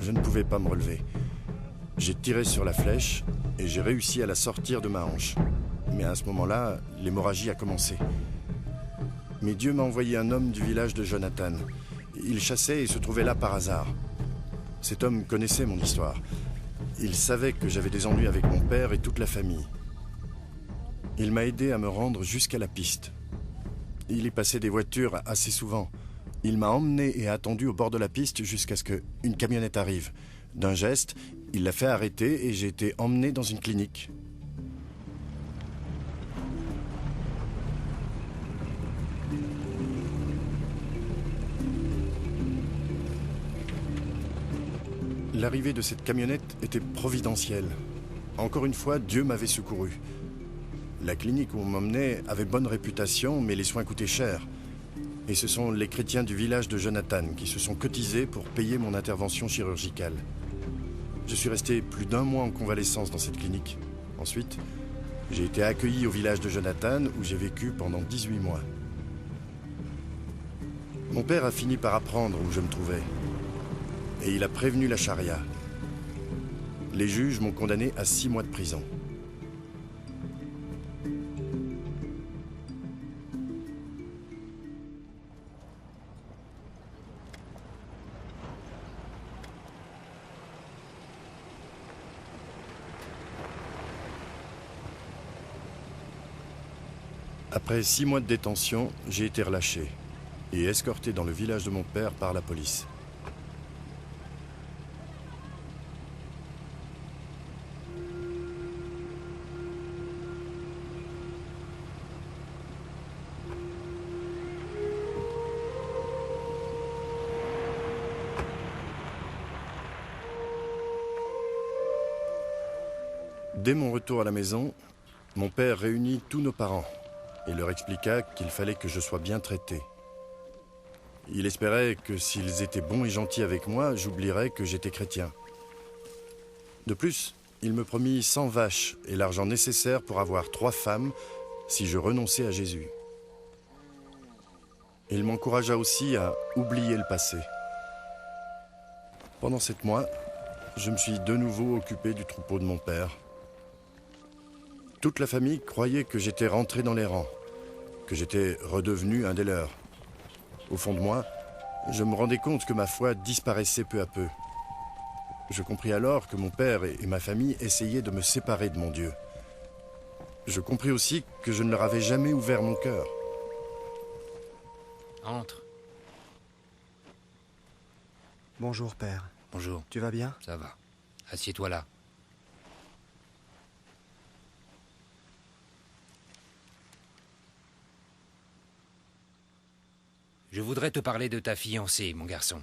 Je ne pouvais pas me relever. J'ai tiré sur la flèche et j'ai réussi à la sortir de ma hanche. Mais à ce moment-là, l'hémorragie a commencé. Mais Dieu m'a envoyé un homme du village de Jonathan. Il chassait et se trouvait là par hasard. Cet homme connaissait mon histoire. Il savait que j'avais des ennuis avec mon père et toute la famille. Il m'a aidé à me rendre jusqu'à la piste. Il y passait des voitures assez souvent. Il m'a emmené et attendu au bord de la piste jusqu'à ce qu'une camionnette arrive. D'un geste, il l'a fait arrêter et j'ai été emmené dans une clinique. L'arrivée de cette camionnette était providentielle. Encore une fois, Dieu m'avait secouru. La clinique où on m'emmenait avait bonne réputation, mais les soins coûtaient cher. Et ce sont les chrétiens du village de Jonathan qui se sont cotisés pour payer mon intervention chirurgicale. Je suis resté plus d'1 mois en convalescence dans cette clinique. Ensuite, j'ai été accueilli au village de Jonathan où j'ai vécu pendant 18 mois. Mon père a fini par apprendre où je me trouvais. Et il a prévenu la charia. Les juges m'ont condamné à 6 mois de prison. Après 6 mois de détention, j'ai été relâché et escorté dans le village de mon père par la police. Dès mon retour à la maison, mon père réunit tous nos parents et leur expliqua qu'il fallait que je sois bien traité. Il espérait que s'ils étaient bons et gentils avec moi, j'oublierais que j'étais chrétien. De plus, il me promit 100 vaches et l'argent nécessaire pour avoir 3 femmes si je renonçais à Jésus. Il m'encouragea aussi à oublier le passé. Pendant 7 mois, je me suis de nouveau occupé du troupeau de mon père. Toute la famille croyait que j'étais rentré dans les rangs, que j'étais redevenu un des leurs. Au fond de moi, je me rendais compte que ma foi disparaissait peu à peu. Je compris alors que mon père et ma famille essayaient de me séparer de mon Dieu. Je compris aussi que je ne leur avais jamais ouvert mon cœur. Entre. Bonjour, père. Bonjour. Tu vas bien? Ça va. Assieds-toi là. Je voudrais te parler de ta fiancée, mon garçon.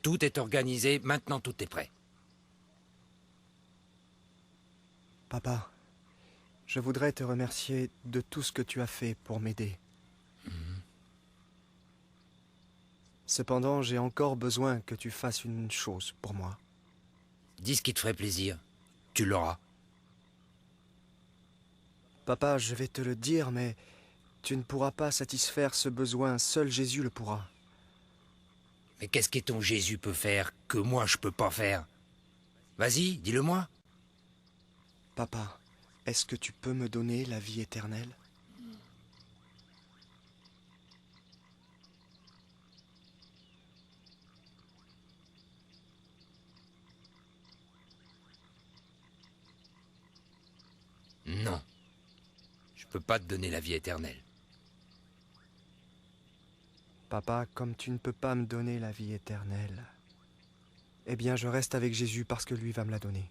Tout est organisé, maintenant tout est prêt. Papa, je voudrais te remercier de tout ce que tu as fait pour m'aider. Cependant, j'ai encore besoin que tu fasses une chose pour moi. Dis ce qui te ferait plaisir. Tu l'auras. Papa, je vais te le dire, mais tu ne pourras pas satisfaire ce besoin. Seul Jésus le pourra. Mais qu'est-ce que ton Jésus peut faire que moi je peux pas faire? Vas-y, dis-le-moi. Papa, est-ce que tu peux me donner la vie éternelle? Non. Je peux pas te donner la vie éternelle. Papa, comme tu ne peux pas me donner la vie éternelle, eh bien je reste avec Jésus parce que lui va me la donner.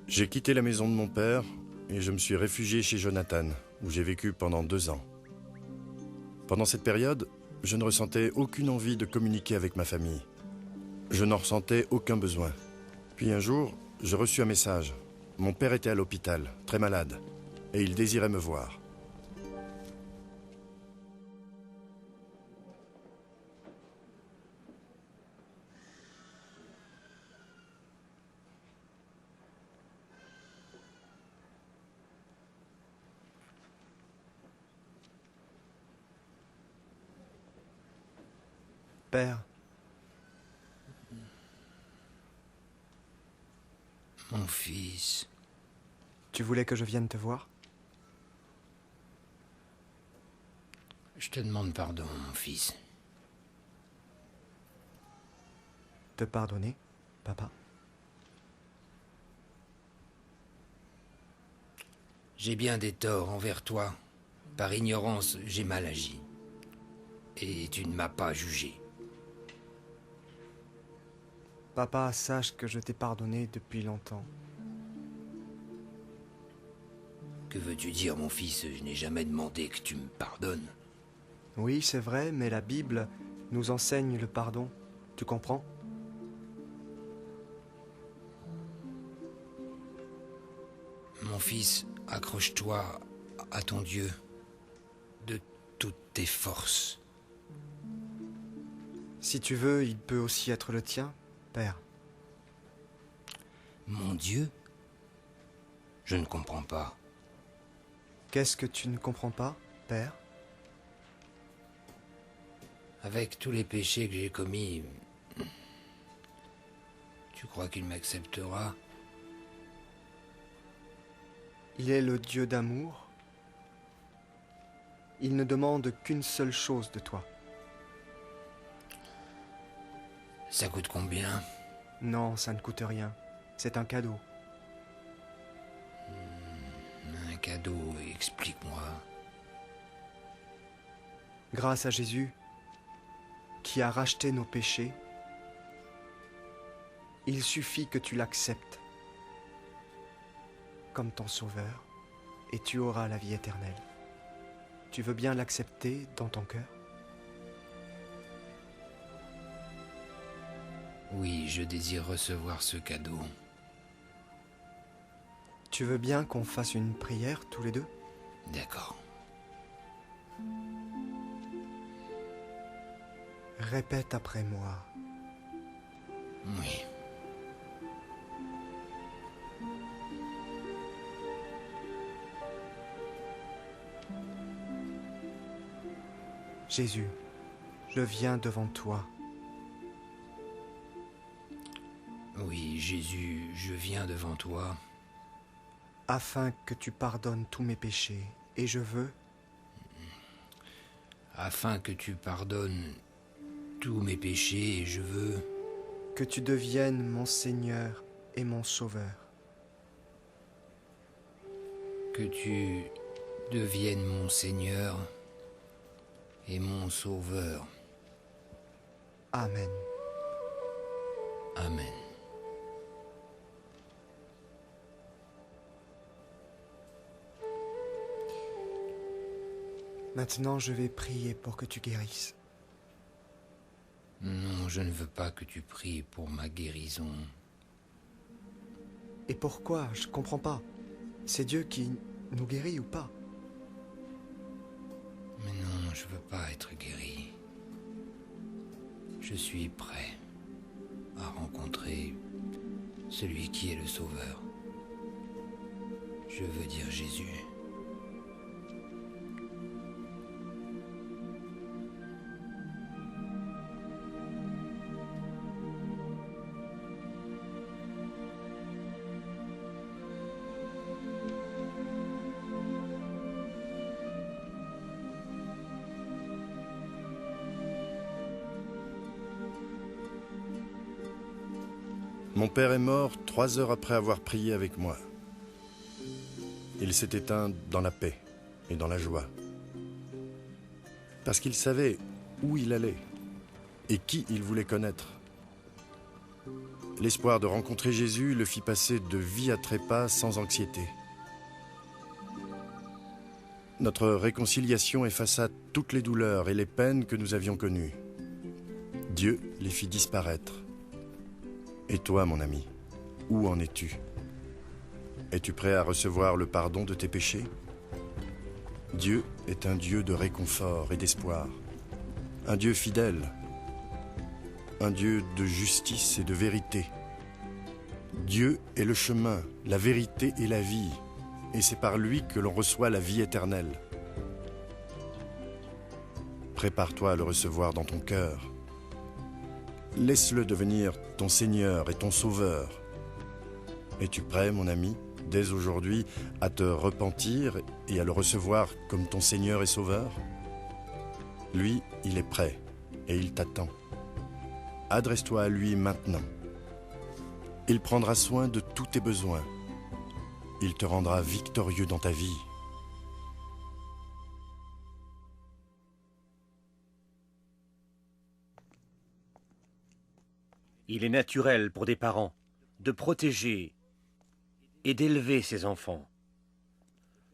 J'ai quitté la maison de mon père et je me suis réfugié chez Jonathan, où j'ai vécu pendant 2 ans. Pendant cette période, je ne ressentais aucune envie de communiquer avec ma famille. Je n'en ressentais aucun besoin. Puis un jour, je reçus un message. Mon père était à l'hôpital, très malade, et il désirait me voir. Père, Mon fils, tu voulais que je vienne te voir? je te demande pardon, mon fils. Te pardonner, papa? J'ai bien des torts envers toi. Par ignorance, j'ai mal agi. Et tu ne m'as pas jugé. Papa, sache que je t'ai pardonné depuis longtemps. Que veux-tu dire, mon fils? Je n'ai jamais demandé que tu me pardonnes. Oui, c'est vrai, mais la Bible nous enseigne le pardon. Tu comprends? Mon fils, accroche-toi à ton Dieu de toutes tes forces. Si tu veux, il peut aussi être le tien, Père. Mon Dieu? Je ne comprends pas. Qu'est-ce que tu ne comprends pas, Père? Avec tous les péchés que j'ai commis, tu crois qu'il m'acceptera? Il est le Dieu d'amour. Il ne demande qu'une seule chose de toi. Ça coûte combien? Non, ça ne coûte rien. C'est un cadeau. Un cadeau, explique-moi. Grâce à Jésus, qui a racheté nos péchés, il suffit que tu l'acceptes comme ton sauveur et tu auras la vie éternelle. Tu veux bien l'accepter dans ton cœur? Oui, je désire recevoir ce cadeau. Tu veux bien qu'on fasse une prière tous les deux? D'accord. Répète après moi. Oui. Jésus, je viens devant toi. Oui, Jésus, je viens devant toi. Afin que tu pardonnes tous mes péchés. Et je veux, Afin que tu pardonnes tous mes péchés, et je veux que tu deviennes mon Seigneur et mon Sauveur. que tu deviennes mon Seigneur et mon Sauveur. Amen. Amen. Maintenant, je vais prier pour que tu guérisses. Non, je ne veux pas que tu pries pour ma guérison. Et pourquoi? Je comprends pas. C'est Dieu qui nous guérit ou pas? Mais non, je veux pas être guéri. Je suis prêt à rencontrer celui qui est le Sauveur. Je veux dire Jésus. Mon père est mort 3 heures après avoir prié avec moi. Il s'est éteint dans la paix et dans la joie. Parce qu'il savait où il allait et qui il voulait connaître. L'espoir de rencontrer Jésus le fit passer de vie à trépas sans anxiété. Notre réconciliation effaça toutes les douleurs et les peines que nous avions connues. Dieu les fit disparaître. Et toi, mon ami, où en es-tu? Es-tu prêt à recevoir le pardon de tes péchés? Dieu est un Dieu de réconfort et d'espoir, un Dieu fidèle, un Dieu de justice et de vérité. Dieu est le chemin, la vérité et la vie, et c'est par lui que l'on reçoit la vie éternelle. Prépare-toi à le recevoir dans ton cœur laisse-le devenir ton Seigneur et ton Sauveur. Es-tu prêt, mon ami, dès aujourd'hui, à te repentir et à le recevoir comme ton Seigneur et Sauveur? Lui, il est prêt et il t'attend. Adresse-toi à lui maintenant. Il prendra soin de tous tes besoins. Il te rendra victorieux dans ta vie. Il est naturel pour des parents de protéger et d'élever ses enfants.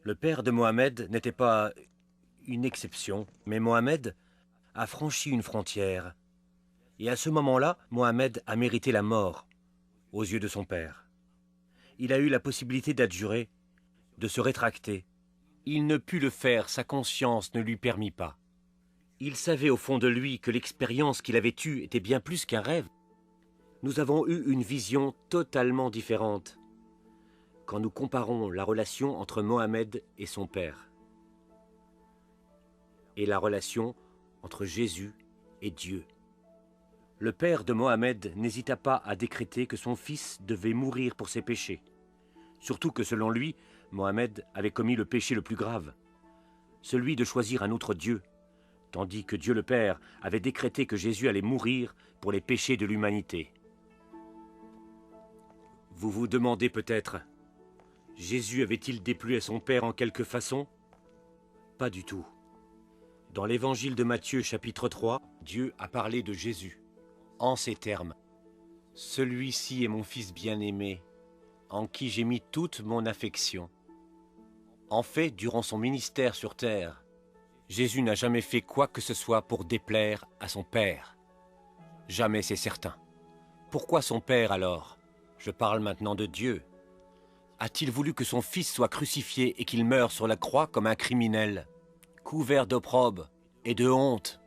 Le père de Mohamed n'était pas une exception, mais Mohamed a franchi une frontière. Et à ce moment-là, Mohamed a mérité la mort aux yeux de son père. Il a eu la possibilité d'adjurer, de se rétracter. Il ne put le faire, sa conscience ne lui permit pas. Il savait au fond de lui que l'expérience qu'il avait eue était bien plus qu'un rêve. Nous avons eu une vision totalement différente quand nous comparons la relation entre Mohamed et son père et la relation entre Jésus et Dieu. Le père de Mohamed n'hésita pas à décréter que son fils devait mourir pour ses péchés. Surtout que selon lui, Mohamed avait commis le péché le plus grave, celui de choisir un autre Dieu, tandis que Dieu le Père avait décrété que Jésus allait mourir pour les péchés de l'humanité. Vous vous demandez peut-être, Jésus avait-il déplu à son Père en quelque façon? Pas du tout. Dans l'évangile de Matthieu chapitre 3, Dieu a parlé de Jésus en ces termes. « Celui-ci est mon Fils bien-aimé, en qui j'ai mis toute mon affection. » En fait, durant son ministère sur terre, Jésus n'a jamais fait quoi que ce soit pour déplaire à son Père. Jamais, c'est certain. Pourquoi son Père alors? Je parle maintenant de Dieu. A-t-il voulu que son Fils soit crucifié et qu'il meure sur la croix comme un criminel, couvert d'opprobre et de honte?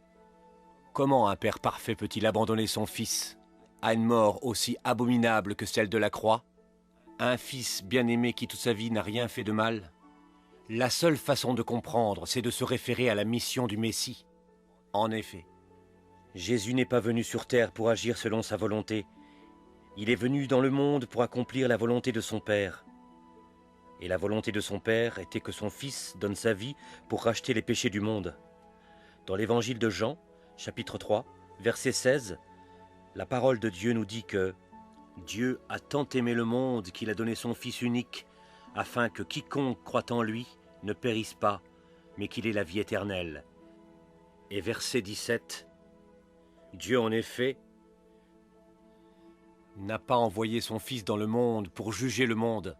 Comment un Père parfait peut-il abandonner son Fils à une mort aussi abominable que celle de la croix? Un Fils bien-aimé qui toute sa vie n'a rien fait de mal? La seule façon de comprendre, c'est de se référer à la mission du Messie. En effet, Jésus n'est pas venu sur terre pour agir selon sa volonté. Il est venu dans le monde pour accomplir la volonté de son Père. Et la volonté de son Père était que son Fils donne sa vie pour racheter les péchés du monde. Dans l'évangile de Jean, chapitre 3, verset 16, la parole de Dieu nous dit que Dieu a tant aimé le monde qu'il a donné son Fils unique, afin que quiconque croit en lui ne périsse pas, mais qu'il ait la vie éternelle. Et verset 17, Dieu en effet n'a pas envoyé son Fils dans le monde pour juger le monde,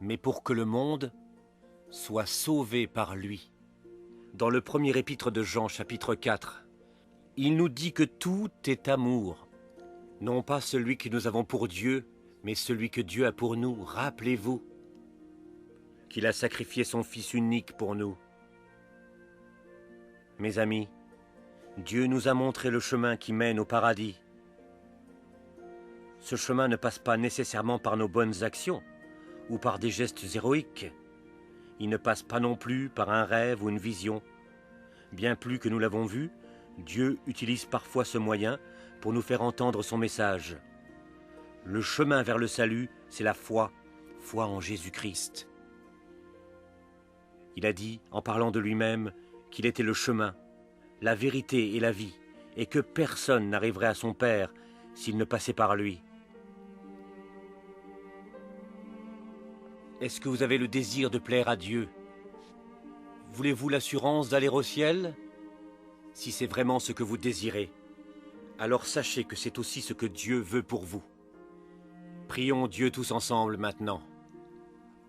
mais pour que le monde soit sauvé par lui. Dans le premier épître de Jean, chapitre 4, il nous dit que tout est amour, non pas celui que nous avons pour Dieu, mais celui que Dieu a pour nous. Rappelez-vous qu'il a sacrifié son Fils unique pour nous. Mes amis, Dieu nous a montré le chemin qui mène au paradis. Ce chemin ne passe pas nécessairement par nos bonnes actions ou par des gestes héroïques. Il ne passe pas non plus par un rêve ou une vision. Bien plus que nous l'avons vu, Dieu utilise parfois ce moyen pour nous faire entendre son message. Le chemin vers le salut, c'est la foi, foi en Jésus-Christ. Il a dit, en parlant de lui-même, qu'il était le chemin, la vérité et la vie, et que personne n'arriverait à son Père s'il ne passait par lui. Est-ce que vous avez le désir de plaire à Dieu? Voulez-vous l'assurance d'aller au ciel? Si c'est vraiment ce que vous désirez, alors sachez que c'est aussi ce que Dieu veut pour vous. Prions Dieu tous ensemble maintenant.